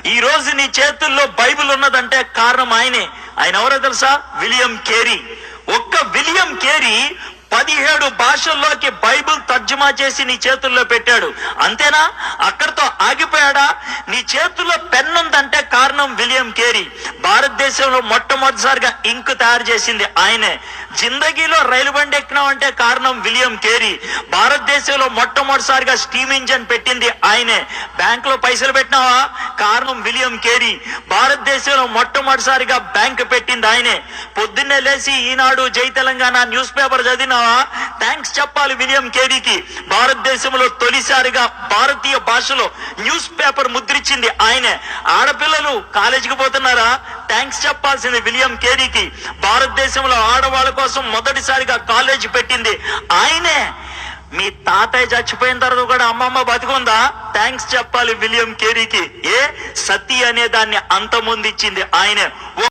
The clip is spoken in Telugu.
ఈ రోజు నీ చేతుల్లో బైబిల్ ఉన్నదంటే కారణం ఆయనే. ఆయన ఎవరో తెలుసా? William Carey. ఒక్క విలియం కేరీ 17 భాషల్లోకి బైబిల్ తర్జుమా చేసి నీ చేతుల్లో పెట్టాడు. అంతేనా? అక్కడితో ఆగిపోయాడా? నీ చేతుల్లో పెన్ ఉందంటే కారణం విలియం కేరీ. భారతదేశంలో మొట్టమొదటిసారిగా ఇంక్ తయారు చేసింది ఆయనే. జిందగీలో రైలు బండి ఎక్కినావు అంటే కారణం విలియం కేరీ. భారతదేశంలో మొట్టమొదటిసారిగా స్టీమ్ ఇంజన్ పెట్టింది ఆయనే. బ్యాంక్ లో పైసలు పెట్టినావా? కారణం విలియం కేరీ. భారతదేశంలో మొట్టమొదటిసారిగా బ్యాంక్ పెట్టింది ఆయనే. పొద్దున్నే లేచి ఈనాడు, జై తెలంగాణ న్యూస్ పేపర్ చదివినావా? థ్యాంక్స్ చెప్పాలి విలియం కేరీకి. భారతదేశంలో తొలిసారిగా భారతీయ భాషలో న్యూస్ పేపర్ ముద్రించింది ఆయనే. ఆడపిల్లలు కాలేజీకి పోతున్నారా? థ్యాంక్స్ చెప్పాల్సింది విలియం కేరీకి. భారతదేశంలో ఆడవాళ్ళ కోసం మొదటిసారిగా కాలేజీ పెట్టింది ఆయనే. మీ తాతయ్య చచ్చిపోయిన తర్వాత కూడా అమ్మమ్మ బతికుందా? థ్యాంక్స్ చెప్పాలి విలియం కేరీకి. సతీ అనే దాన్ని అంతమొందిచ్చింది ఆయనే.